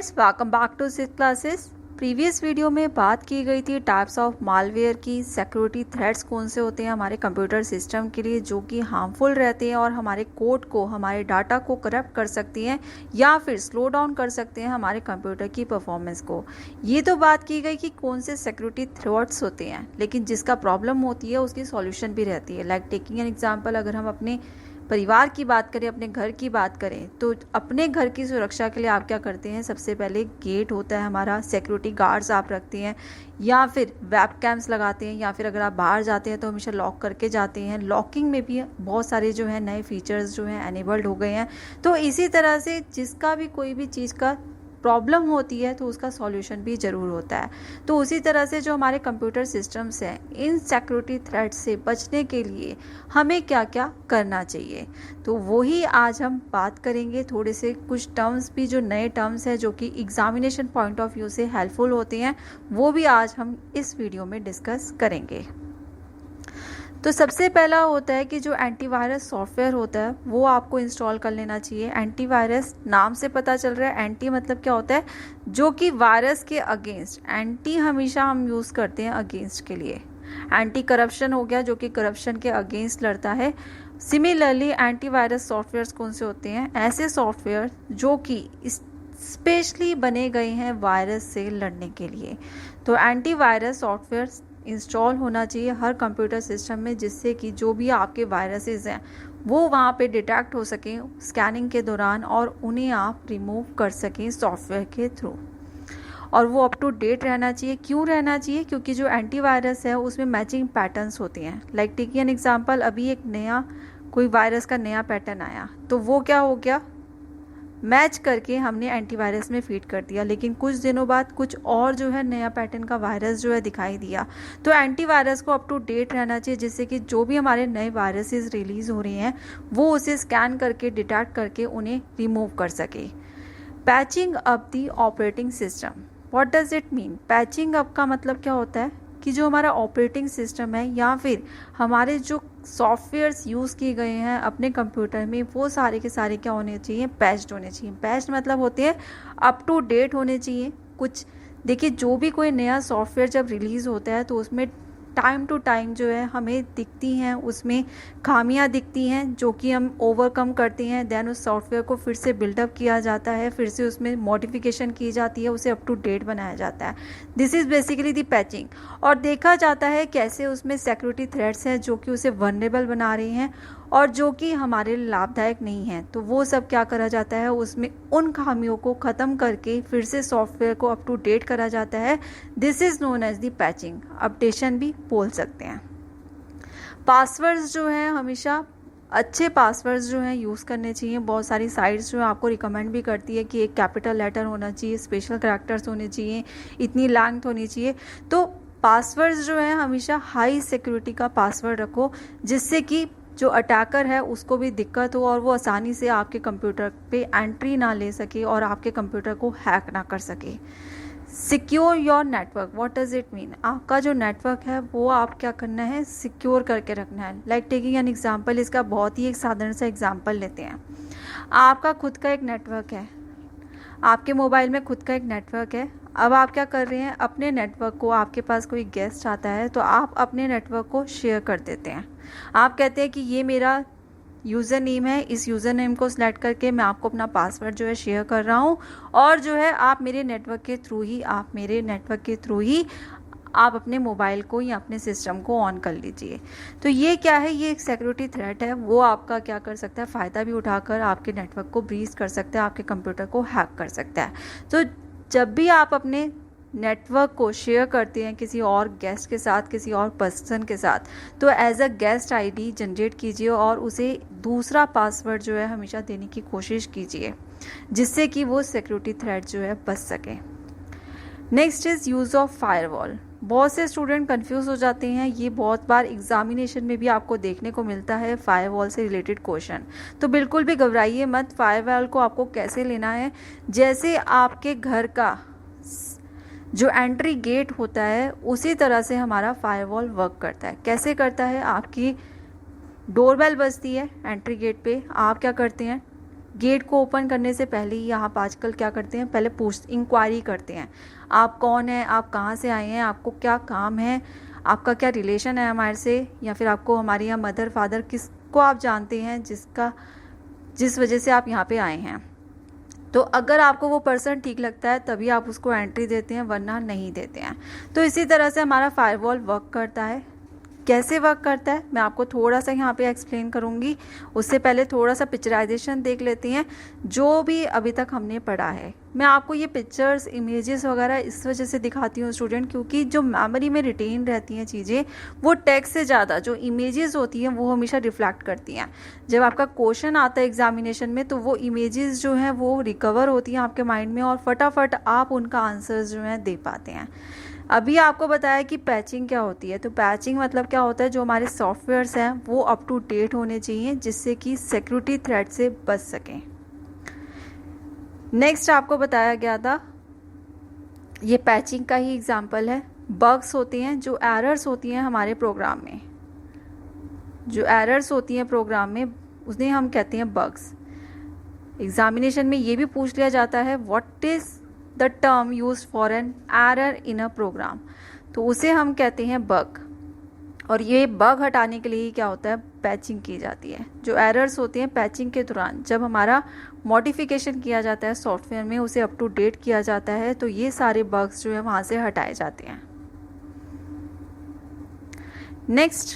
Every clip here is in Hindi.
Friends, welcome back to six classes. Previous video में बात की गई थी टाइप्स ऑफ मालवेयर की, सिक्योरिटी थ्रेट्स कौन से होते हैं हमारे कंप्यूटर सिस्टम के लिए जो कि हार्मफुल रहते हैं और हमारे कोड को, हमारे डाटा को करप्ट कर सकती हैं या फिर स्लो डाउन कर सकते हैं हमारे कंप्यूटर की परफॉर्मेंस को। ये तो बात की गई कि कौन से सिक्योरिटी थ्रेट्स होते हैं, लेकिन जिसका प्रॉब्लम होती है उसकी सॉल्यूशन भी रहती है। लाइक टेकिंग एन एग्जाम्पल, अगर हम अपने परिवार की बात करें, अपने घर की बात करें, तो अपने घर की सुरक्षा के लिए आप क्या करते हैं? सबसे पहले गेट होता है हमारा, सिक्योरिटी गार्ड्स आप रखते हैं या फिर वेब कैम्स लगाते हैं, या फिर अगर आप बाहर जाते हैं तो हमेशा लॉक करके जाते हैं। लॉकिंग में भी बहुत सारे जो है नए फीचर्स जो हैं एनेबल्ड हो गए हैं। तो इसी तरह से जिसका भी कोई भी चीज़ का प्रॉब्लम होती है तो उसका सॉल्यूशन भी ज़रूर होता है। तो उसी तरह से जो हमारे कंप्यूटर सिस्टम्स हैं, इन सिक्योरिटी थ्रेट से बचने के लिए हमें क्या क्या करना चाहिए, तो वही आज हम बात करेंगे। थोड़े से कुछ टर्म्स भी, जो नए टर्म्स हैं जो कि एग्जामिनेशन पॉइंट ऑफ व्यू से हेल्पफुल होते हैं, वो भी आज हम इस वीडियो में डिस्कस करेंगे। तो सबसे पहला होता है कि जो एंटीवायरस सॉफ्टवेयर होता है वो आपको इंस्टॉल कर लेना चाहिए। एंटीवायरस नाम से पता चल रहा है, एंटी मतलब क्या होता है? जो कि वायरस के अगेंस्ट। एंटी हमेशा हम यूज़ करते हैं अगेंस्ट के लिए। एंटी करप्शन हो गया, जो कि करप्शन के अगेंस्ट लड़ता है। सिमिलरली एंटीवायरस सॉफ्टवेयर्स कौन से होते हैं? ऐसे सॉफ्टवेयर जो कि स्पेशली बने गए हैं वायरस से लड़ने के लिए। तो एंटीवायरस सॉफ्टवेयर इंस्टॉल होना चाहिए हर कंप्यूटर सिस्टम में, जिससे कि जो भी आपके वायरसेस हैं वो वहाँ पे डिटेक्ट हो सकें स्कैनिंग के दौरान और उन्हें आप रिमूव कर सकें सॉफ्टवेयर के थ्रू। और वो अप टू डेट रहना चाहिए। क्यों रहना चाहिए? क्योंकि जो एंटीवायरस है उसमें मैचिंग पैटर्न्स होते हैं। लाइक टेकिंग एन एग्जांपल, अभी एक नया कोई वायरस का नया पैटर्न आया तो वो क्या हो गया, मैच करके हमने एंटीवायरस में फीड कर दिया, लेकिन कुछ दिनों बाद कुछ और जो है नया पैटर्न का वायरस जो है दिखाई दिया। तो एंटीवायरस को अप टू डेट रहना चाहिए, जिससे कि जो भी हमारे नए वायरसेस रिलीज हो रहे हैं वो उसे स्कैन करके डिटेक्ट करके उन्हें रिमूव कर सके। Patching up the operating system, what does it mean? Patching up का मतलब क्या होता है कि जो हमारा ऑपरेटिंग सिस्टम है या फिर हमारे जो सॉफ्टवेयर्स यूज़ किए गए हैं अपने कंप्यूटर में, वो सारे के सारे क्या होने चाहिए? पैच्ड होने चाहिए। पैच्ड मतलब होते हैं अप टू डेट होने चाहिए। कुछ देखिए, जो भी कोई नया सॉफ्टवेयर जब रिलीज़ होता है तो उसमें टाइम टू टाइम जो है हमें दिखती हैं, उसमें खामियां दिखती हैं जो कि हम ओवरकम करते हैं। देन उस सॉफ्टवेयर को फिर से बिल्डअप किया जाता है, फिर से उसमें मॉडिफिकेशन की जाती है, उसे अप टू डेट बनाया जाता है। This is basically the patching. और देखा जाता है कैसे उसमें सिक्योरिटी थ्रेट्स हैं जो कि उसे वल्नरेबल बना रहे हैं और जो कि हमारे लाभदायक नहीं है। तो वो सब क्या करा जाता है, उसमें उन खामियों को ख़त्म करके फिर से सॉफ्टवेयर को अप टू डेट करा जाता है। This is known as the patching, updation भी बोल सकते हैं। पासवर्ड्स जो हैं हमेशा अच्छे पासवर्ड्स जो हैं यूज़ करने चाहिए। बहुत सारी साइट्स जो है आपको रिकमेंड भी करती है कि एक कैपिटल लेटर होना चाहिए, स्पेशल कैरेक्टर्स होने चाहिए, इतनी लेंथ होनी चाहिए। तो पासवर्ड्स जो है हमेशा हाई सिक्योरिटी का पासवर्ड रखो, जिससे कि जो अटैकर है उसको भी दिक्कत हो और वो आसानी से आपके कंप्यूटर पे एंट्री ना ले सके और आपके कंप्यूटर को हैक ना कर सके। Secure your network, what does it mean? आपका जो नेटवर्क है वो आप क्या करना है? सिक्योर करके रखना है। लाइक टेकिंग एन एग्जांपल, इसका बहुत ही एक साधारण सा एग्जांपल लेते हैं। आपका खुद का एक नेटवर्क है, आपके मोबाइल में खुद का एक नेटवर्क है। अब आप क्या कर रहे हैं? अपने नेटवर्क को, आपके पास कोई गेस्ट आता है तो आप अपने नेटवर्क को शेयर कर देते हैं। आप कहते हैं कि ये मेरा यूज़र नेम है, इस यूज़र नेम को सिलेक्ट करके मैं आपको अपना पासवर्ड जो है शेयर कर रहा हूँ और जो है आप मेरे नेटवर्क के थ्रू ही आप अपने मोबाइल को या अपने सिस्टम को ऑन कर लीजिए। तो ये क्या है? ये एक सिक्योरिटी थ्रेट है। वो आपका क्या कर सकता है? फ़ायदा भी उठाकर आपके नेटवर्क को ब्रीच कर सकता है, आपके कंप्यूटर को हैक कर सकता है। तो जब भी आप अपने नेटवर्क को शेयर करते हैं किसी और गेस्ट के साथ, किसी और पर्सन के साथ, तो as a guest ID generate कीजिए और उसे दूसरा पासवर्ड जो है हमेशा देने की कोशिश कीजिए, जिससे कि वो सिक्योरिटी थ्रेट जो है बच सके। Next is use of firewall. बहुत से स्टूडेंट कंफ्यूज हो जाते हैं, ये बहुत बार एग्जामिनेशन में भी आपको देखने को मिलता है फायरवॉल से रिलेटेड क्वेश्चन। तो बिल्कुल भी घबराइए मत। फायरवॉल को आपको कैसे लेना है? जैसे आपके घर का जो एंट्री गेट होता है उसी तरह से हमारा फायरवॉल वर्क करता है। कैसे करता है? आपकी डोरबेल बजती है एंट्री गेट पे, आप क्या करते हैं? गेट को ओपन करने से पहले ही आप आजकल क्या करते हैं, पहले इंक्वायरी करते हैं, आप कौन हैं, आप कहाँ से आए हैं, आपको क्या काम है, आपका क्या रिलेशन है हमारे से, या फिर आपको हमारे यहाँ मदर फादर किसको आप जानते हैं जिस वजह से आप यहाँ पे आए हैं। तो अगर आपको वो पर्सन ठीक लगता है तभी आप उसको एंट्री देते हैं, वरना नहीं देते हैं। तो इसी तरह से हमारा फायरवॉल वर्क करता है। कैसे वर्क करता है मैं आपको थोड़ा सा यहाँ पे एक्सप्लेन करूँगी। उससे पहले थोड़ा सा पिक्चराइजेशन देख लेते हैं जो भी अभी तक हमने पढ़ा है। मैं आपको ये पिक्चर्स, इमेजेस वगैरह इस वजह से दिखाती हूँ स्टूडेंट, क्योंकि जो मेमोरी में रिटेन रहती हैं चीज़ें वो टेक्स्ट से ज़्यादा जो इमेजेस होती हैं वो हमेशा रिफ्लेक्ट करती हैं। जब आपका क्वेश्चन आता है एग्जामिनेशन में तो वो इमेजेस जो हैं वो रिकवर होती हैं आपके माइंड में और फटाफट आप उनका आंसर्स जो हैं दे पाते हैं। अभी आपको बताया कि पैचिंग क्या होती है। तो पैचिंग मतलब क्या होता है, जो हमारे सॉफ्टवेयर्स हैं वो अप टू डेट होने चाहिए जिससे कि सिक्योरिटी थ्रेट से बच सकें। नेक्स्ट आपको बताया गया था, ये पैचिंग का ही एग्जांपल है। बग्स होते हैं, जो एरर्स होती हैं हमारे प्रोग्राम में, जो एरर्स होती हैं प्रोग्राम में उन्हें हम कहते हैं बग्स। एग्जामिनेशन में ये भी पूछ लिया जाता है what is the term use for an error in a program, तो उसे हम कहते हैं बग। और ये बग हटाने के लिए क्या होता है, पैचिंग की जाती है। जो एरर्स होते हैं पैचिंग के दौरान जब हमारा मॉडिफिकेशन किया जाता है सॉफ्टवेयर में, उसे अप टू डेट किया जाता है, तो ये सारे बग्स जो है वहाँ से हटाए जाते हैं। नेक्स्ट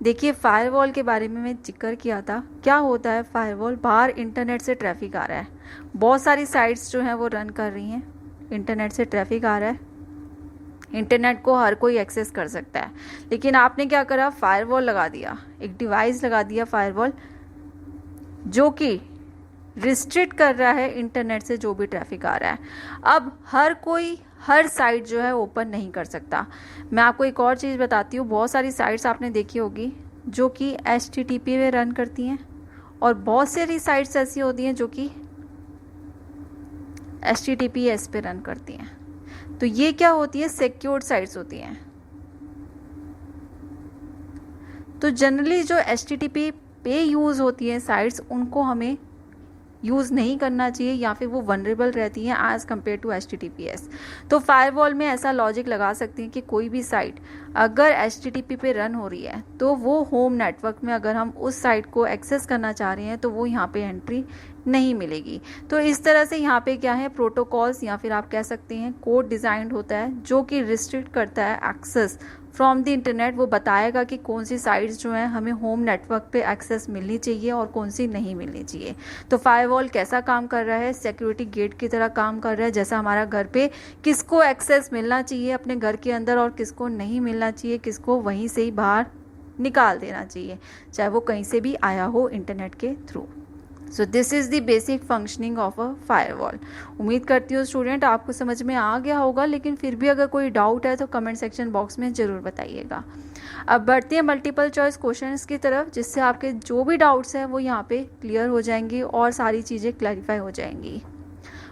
देखिए, फायरवॉल के बारे में मैं जिक्र किया था। क्या होता है फायरवॉल, बाहर इंटरनेट से ट्रैफिक आ रहा है, बहुत सारी साइट्स जो हैं वो रन कर रही हैं, इंटरनेट से ट्रैफिक आ रहा है, इंटरनेट को हर कोई एक्सेस कर सकता है, लेकिन आपने क्या करा, फायरवॉल लगा दिया, एक डिवाइस लगा दिया फायरवॉल जो कि रिस्ट्रिक्ट कर रहा है इंटरनेट से जो भी ट्रैफिक आ रहा है। अब हर कोई हर साइट जो है ओपन नहीं कर सकता। मैं आपको एक और चीज़ बताती हूँ, बहुत सारी साइट्स आपने देखी होगी जो कि HTTP में रन करती हैं और बहुत सारी साइट्स ऐसी होती हैं जो कि HTTPS पे रन करती हैं। तो ये क्या होती है, सिक्योर्ड साइट्स होती हैं। तो जनरली जो HTTP पे यूज़ होती हैं साइट्स, उनको हमें यूज़ नहीं करना चाहिए या फिर वो वनरेबल रहती हैं एज़ कम्पेयर टू HTTPS। तो फायरवॉल में ऐसा लॉजिक लगा सकते हैं कि कोई भी साइट अगर HTTP पे रन हो रही है तो वो होम नेटवर्क में अगर हम उस साइट को एक्सेस करना चाह रहे हैं तो वो यहाँ पे एंट्री नहीं मिलेगी। तो इस तरह से यहाँ पे क्या है, प्रोटोकॉल्स या फिर आप कह सकते हैं कोड डिज़ाइन होता है जो कि रिस्ट्रिक्ट करता है एक्सेस फ्रॉम द इंटरनेट। वो बताएगा कि कौन सी साइट्स जो हैं हमें होम नेटवर्क पे एक्सेस मिलनी चाहिए और कौन सी नहीं मिलनी चाहिए। तो फायरवॉल कैसा काम कर रहा है, सिक्योरिटी गेट की तरह काम कर रहा है। जैसा हमारा घर पे किसको एक्सेस मिलना चाहिए अपने घर के अंदर और किसको नहीं मिलना चाहिए, किसको वहीं से ही बाहर निकाल देना चाहिए, चाहे वो कहीं से भी आया हो इंटरनेट के through. So this is the basic functioning of a firewall. उम्मीद करती हूँ स्टूडेंट आपको समझ में आ गया होगा, लेकिन फिर भी अगर कोई डाउट है तो कमेंट सेक्शन बॉक्स में ज़रूर बताइएगा। अब बढ़ते हैं मल्टीपल चॉइस क्वेश्चंस की तरफ, जिससे आपके जो भी डाउट्स हैं वो यहाँ पे क्लियर हो जाएंगी और सारी चीज़ें क्लैरिफाई हो जाएंगी।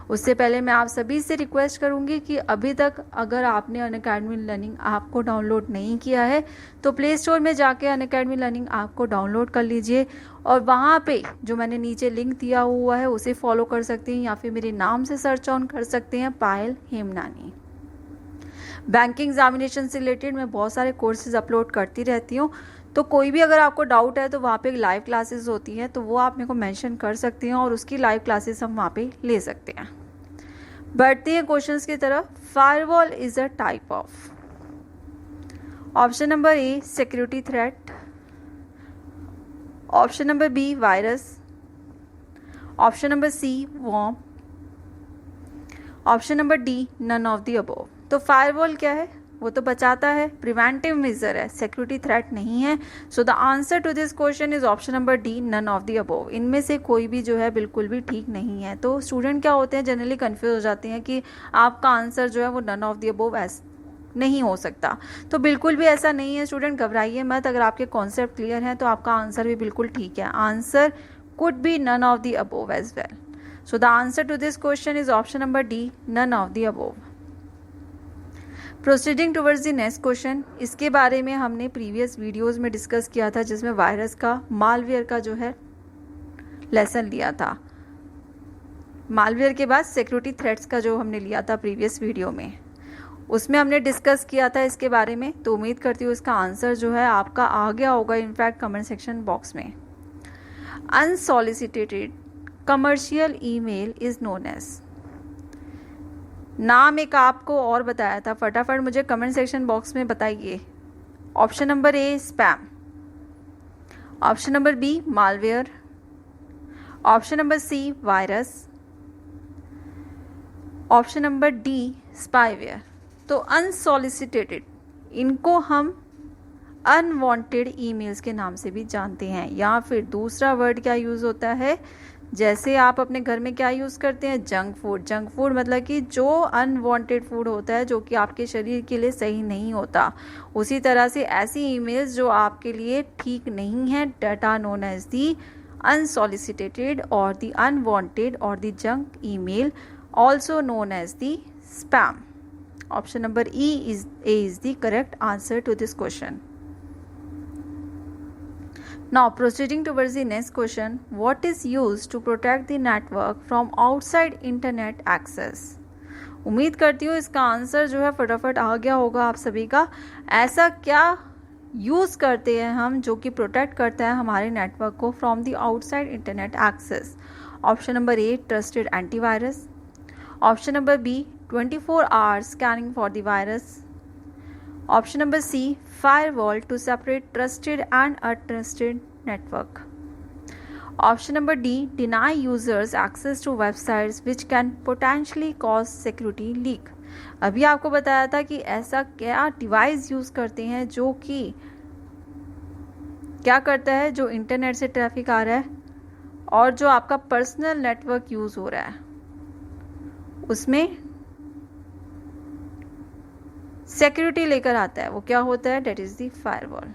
उससे पहले मैं आप सभी से रिक्वेस्ट करूंगी कि अभी तक अगर आपने अनअकैडमी लर्निंग ऐप को डाउनलोड नहीं किया है तो प्ले स्टोर में जाके अनअकैडमी लर्निंग ऐप को डाउनलोड कर लीजिए और वहाँ पे जो मैंने नीचे लिंक दिया हुआ है उसे फॉलो कर सकते हैं या फिर मेरे नाम से सर्च ऑन कर सकते हैं, पायल हेमनानी। बैंकिंग एग्जामिनेशन से रिलेटेड मैं बहुत सारे कोर्सेज अपलोड करती रहती हूँ, तो कोई भी अगर आपको डाउट है तो वहाँ पे लाइव क्लासेस होती हैं, तो वो आप मेरे को मेंशन कर सकते हैं और उसकी लाइव क्लासेस हम वहाँ पे ले सकते हैं। बढ़ते हैं क्वेश्चंस की तरफ। Firewall is a type of, option number A security threat, option number B virus, option number C worm, option number D none of the above. तो फायरवॉल क्या है, वो तो बचाता है, प्रिवेंटिव मेजर है, सिक्योरिटी थ्रेट नहीं है। So the answer to this question is option number D none of the above. इनमें से कोई भी जो है बिल्कुल भी ठीक नहीं है। तो स्टूडेंट क्या होते हैं, जनरली कंफ्यूज हो जाते हैं कि आपका आंसर जो है वो नन ऑफ द अबव नहीं हो सकता। तो बिल्कुल भी ऐसा नहीं है स्टूडेंट, घबराइए मत। अगर आपके कॉन्सेप्ट क्लियर हैं तो आपका आंसर भी बिल्कुल ठीक है। Answer could be none of the above as well. So the answer to this question is option number D none of the above. Proceeding towards the next question, इसके बारे में हमने प्रीवियस वीडियोस में डिस्कस किया था जिसमें वायरस का, मालवेयर का जो है लेसन लिया था। मालवेयर के बाद सिक्योरिटी थ्रेट्स का जो हमने लिया था प्रीवियस वीडियो में, उसमें हमने डिस्कस किया था इसके बारे में। तो उम्मीद करती हूँ इसका आंसर जो है आपका आ गया होगा इनफैक्ट कमेंट सेक्शन बॉक्स में। Unsolicited commercial email is known as, नाम एक आपको और बताया था, फटाफट मुझे कमेंट सेक्शन बॉक्स में बताइए। Option number A spam, option number B malware, option number C virus, option number D spyware. तो अनसॉलिसिटेटेड, इनको हम अनवांटेड ईमेल्स के नाम से भी जानते हैं, या फिर दूसरा वर्ड क्या यूज़ होता है, जैसे आप अपने घर में क्या यूज़ करते हैं, जंक फूड। जंक फूड मतलब कि जो अनवांटेड फूड होता है, जो कि आपके शरीर के लिए सही नहीं होता। उसी तरह से ऐसी ईमेल्स जो आपके लिए ठीक नहीं है, that are known as the unsolicited और दी अनवांटेड और the junk email, also known as the spam. Option number A is the correct answer to this question. Now proceeding towards the next question, what is used to protect the network from outside internet access? उम्मीद करती हूँ इसका आंसर जो है फटाफट आ गया होगा आप सभी का। ऐसा क्या यूज़ करते हैं हम जो कि प्रोटेक्ट करता है हमारे नेटवर्क को from the outside internet access? Option number A trusted antivirus, option number B 24 hours scanning for the virus, option number C firewall to separate trusted and untrusted network, option number D deny users access to websites which can potentially cause security leak. अभी आपको बताया था कि ऐसा क्या डिवाइस यूज करते हैं जो कि क्या करता है, जो इंटरनेट से ट्रैफिक आ रहा है और जो आपका पर्सनल नेटवर्क यूज हो रहा है उसमें सिक्योरिटी लेकर आता है, वो क्या होता है, that is the firewall.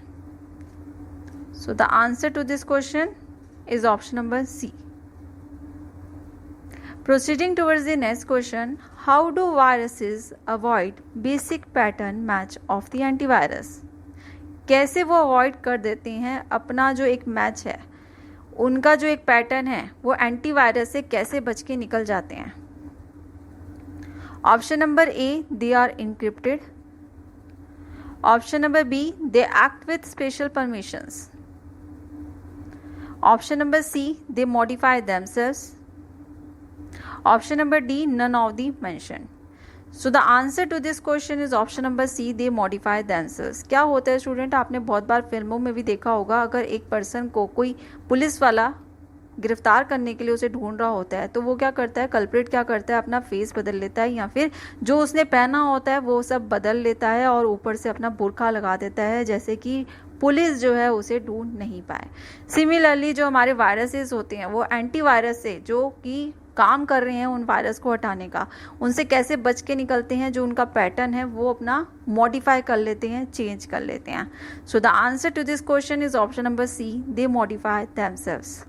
So the answer to this question is option number C. Proceeding towards the next question, how do viruses avoid basic pattern match of the antivirus? कैसे वो अवॉइड कर देते हैं अपना जो एक मैच है, उनका जो एक पैटर्न है, वो एंटीवायरस से कैसे बच के निकल जाते हैं? Option number A they are encrypted, option number B they act with special permissions, option number C they modify themselves, option number D none of the mentioned. So the answer to this question is option number C they modify themselves. क्या होता है स्टूडेंट, आपने बहुत बार फिल्मों में भी देखा होगा, अगर एक पर्सन को कोई पुलिस वाला गिरफ्तार करने के लिए उसे ढूंढ रहा होता है तो वो क्या करता है, कल्प्रिट क्या करता है, अपना फेस बदल लेता है या फिर जो उसने पहना होता है वो सब बदल लेता है और ऊपर से अपना बुर्का लगा देता है, जैसे कि पुलिस जो है उसे ढूंढ नहीं पाए। सिमिलरली जो हमारे वायरसेस होते हैं वो एंटीवायरस से जो कि काम कर रहे हैं उन वायरस को हटाने का, उनसे कैसे बच के निकलते हैं, जो उनका पैटर्न है वो अपना मॉडिफाई कर लेते हैं, चेंज कर लेते हैं। So the answer to this question is option number C they modify themselves.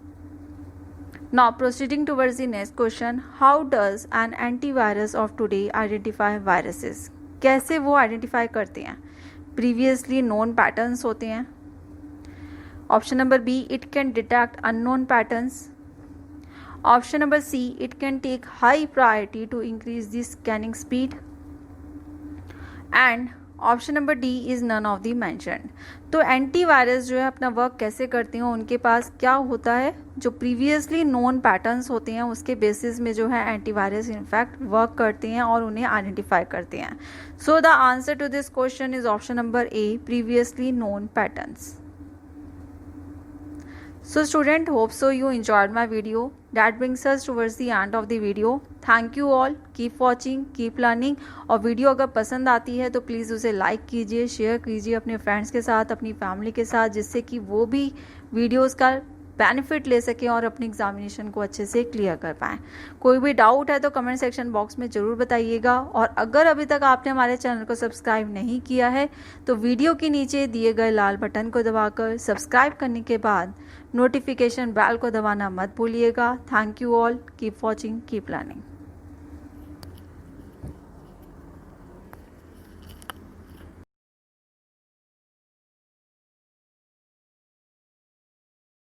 Now proceeding towards the next question, how does an antivirus of today identify viruses? कैसे वो आइडेंटिफाई करते हैं? प्रीवियसली नोन पैटर्न्स होते हैं। Option number B it can detect unknown patterns, option number C it can take high priority to increase the scanning speed, and option number D is none of the mentioned. तो एंटीवायरस जो है अपना वर्क कैसे करते हैं, उनके पास क्या होता है, जो प्रीवियसली नोन पैटर्न्स होते हैं उसके बेसिस में जो है एंटीवायरस इनफैक्ट वर्क करते हैं और उन्हें आइडेंटिफाई करते हैं। So the answer to this question is option number A previously known patterns. So student, hope so you enjoyed my video. That brings us towards the end of the video. Thank you all. Keep watching, keep learning. और वीडियो अगर पसंद आती है तो प्लीज़ उसे लाइक कीजिए, शेयर कीजिए अपने फ्रेंड्स के साथ, अपनी फैमिली के साथ, जिससे कि वो भी वीडियोस का बेनिफिट ले सकें और अपनी एग्जामिनेशन को अच्छे से क्लियर कर पाएँ। कोई भी डाउट है तो कमेंट सेक्शन बॉक्स में ज़रूर बताइएगा, और अगर अभी तक आपने हमारे चैनल को सब्सक्राइब नहीं किया है तो वीडियो के नीचे दिए गए लाल बटन को दबाकर सब्सक्राइब करने के बाद नोटिफिकेशन बेल को दबाना मत भूलिएगा। Thank you all, keep watching, keep learning.